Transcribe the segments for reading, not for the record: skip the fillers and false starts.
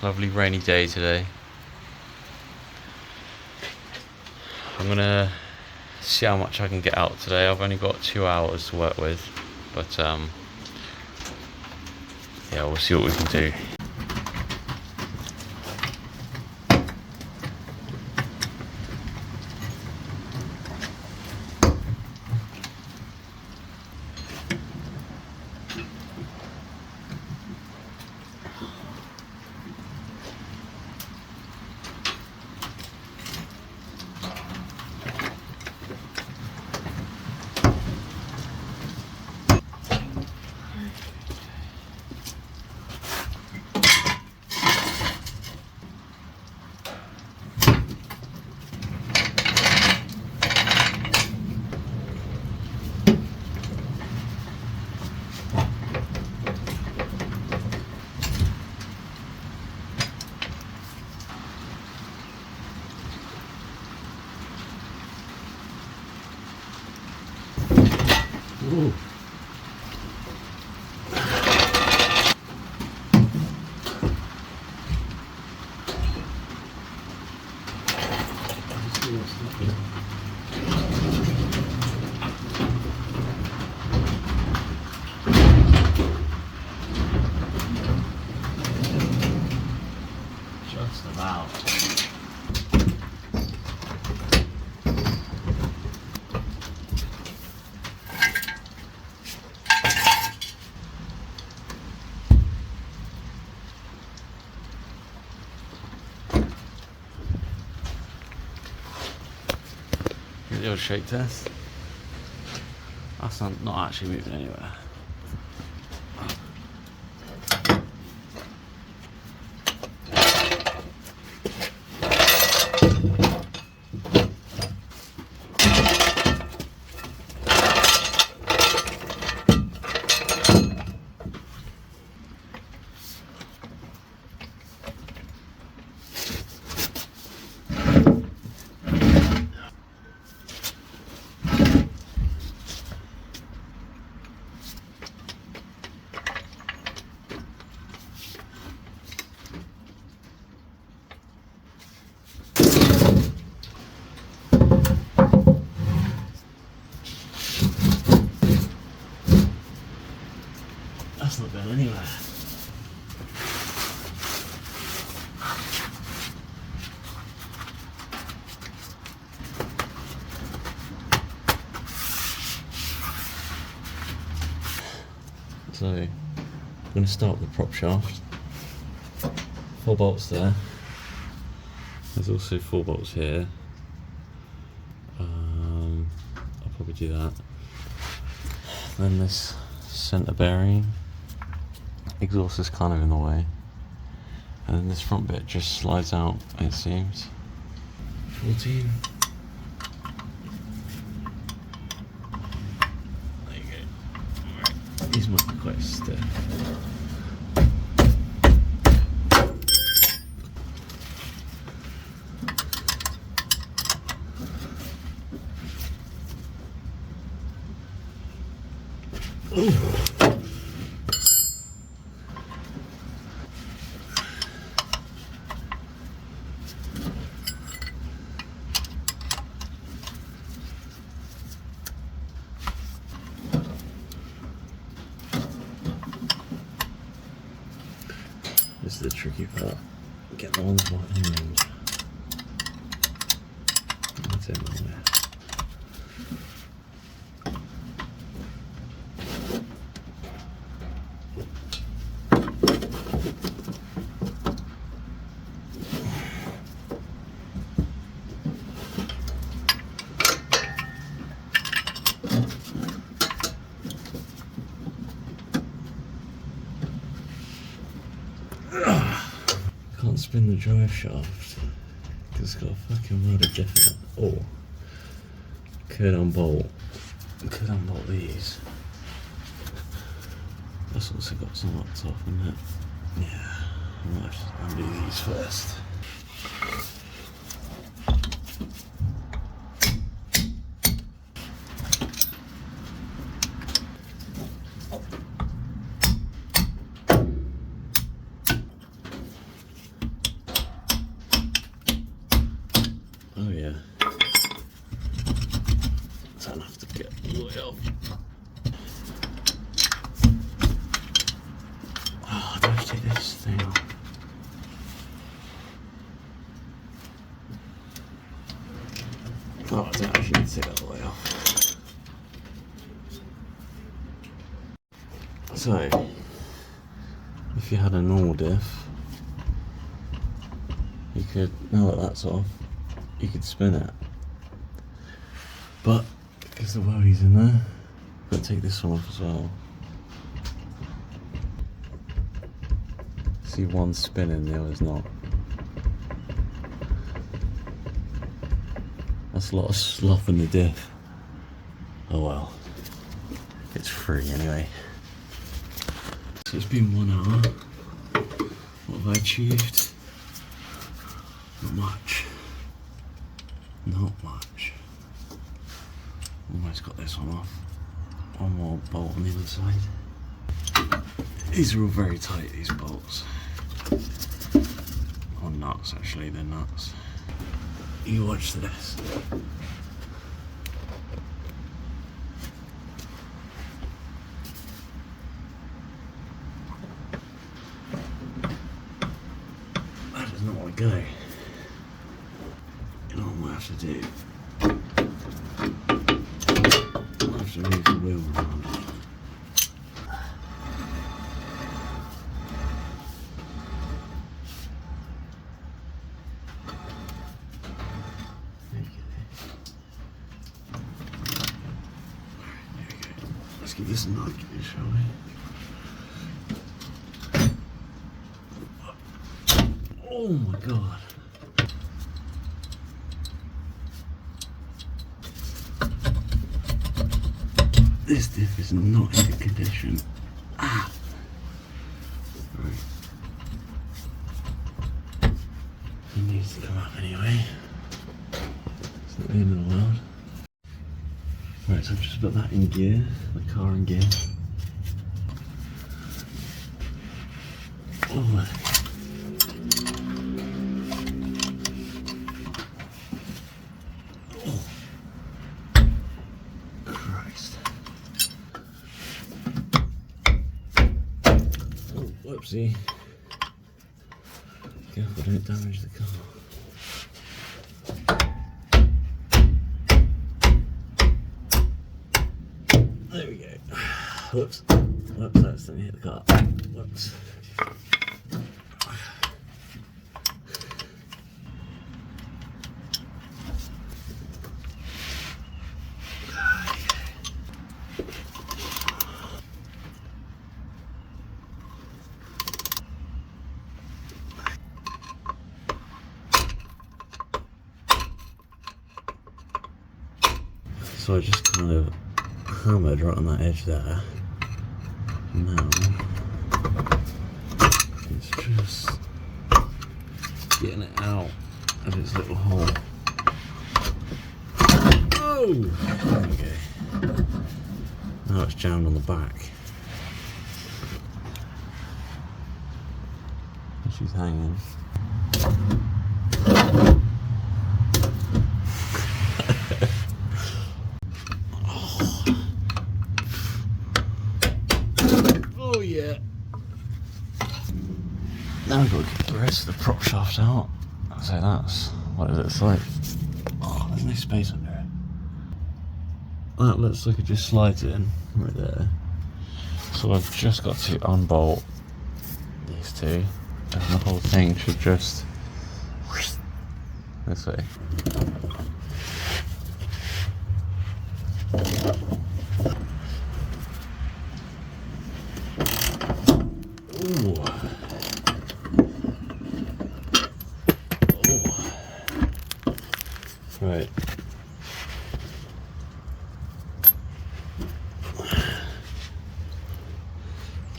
Lovely rainy day today. I'm gonna see how much I can get out today. I've only got 2 hours to work with, but yeah, we'll see what we can do. Ooh. Just about. The old shake test. That's not actually moving anywhere. That's not going anywhere. So, I'm going to start with the prop shaft. 4 bolts there. There's also 4 bolts here. I'll probably do that. Then this centre bearing. Exhaust is kind of in the way. And then this front bit just slides out, it seems. 14. There you go. Right. These might be quite stiff. Ooh. This is the tricky part. Get the ones right in range. That's it, right there. Can't spin the drive shaft because it's got a fucking rudder definite. Or could unbolt these. That's also got some locked off in it. Yeah, I might have to undo these first. way off. Oh, do I have to take this thing off? Oh, I don't actually need to take that all the way off. So, if you had a normal diff, you could, now that that's off, you could spin it. But, because the weldy's in there, I've got to take this one off as well. See, one's spinning, the other's not. That's a lot of slough in the diff. Oh well. It's free anyway. So it's been 1 hour. What have I achieved? Not much. Not much. Almost got this one off. One more bolt on the other side. These are all very tight, these bolts. Or nuts, actually, they're nuts. You watch this. That does not want to go. You know what I might have to do? I have to move the wheel around. Let's give this a nudge, shall we? Oh my god. This diff is not in good condition. Ah! Right. It needs to come up anyway. It's not the end of the world. Right, so I've just put that in gear, the car in gear. Oh. Oh. Christ. Oh, whoopsie. Careful, don't damage the car. There we go. Whoops. Whoops, I accidentally hit the car. Whoops. So I just kind of hammered right on that edge there. Now it's just getting it out of its little hole. Oh! There we go. Now it's jammed on the back. She's hanging. Oh yeah. Now I've got to get the rest of the prop shaft out. So that's what it looks like. Oh, there's no space under it. That looks like it just slides in right there. So I've just got to unbolt these two, and the whole thing should just this way. Ooh. Oh. Right.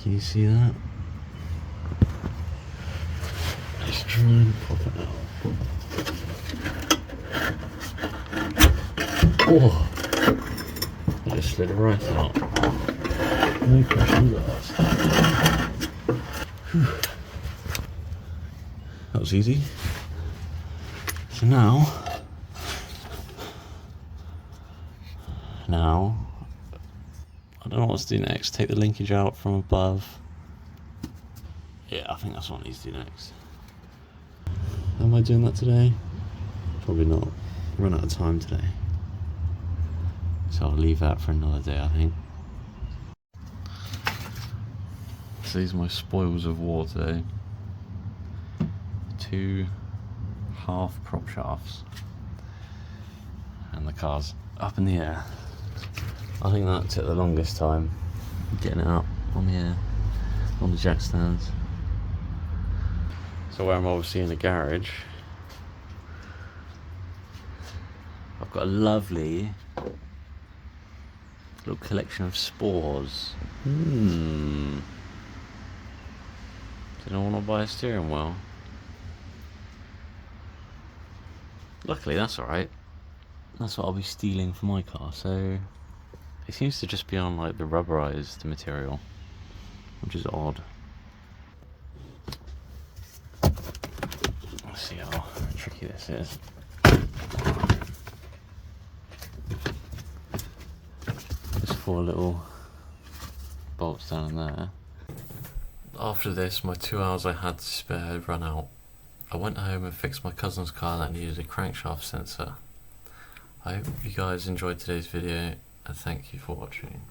Can you see that? Let's try and pop it out. Oh! I just slid right out. No questions asked. Whew. That was easy. So now out what to do next. Take the linkage out from above. Yeah, I think that's what I need to do next. Am I doing that today? Probably not. I run out of time today. So I'll leave that for another day, I think. So these are my spoils of war today. 2 half prop shafts. And the car's up in the air. I think that took the longest time, getting it up on the air, on the jack stands. So where I'm obviously in the garage, I've got a lovely little collection of spores. Did I want to buy a steering wheel? Luckily that's alright. That's what I'll be stealing for my car, so it seems to just be on like the rubberized material, which is odd. Let's see how tricky this is. Just 4 little bolts down in there. After this, my 2 hours I had to spare had run out. I went home and fixed my cousin's car that needed a crankshaft sensor. I hope you guys enjoyed today's video, and thank you for watching.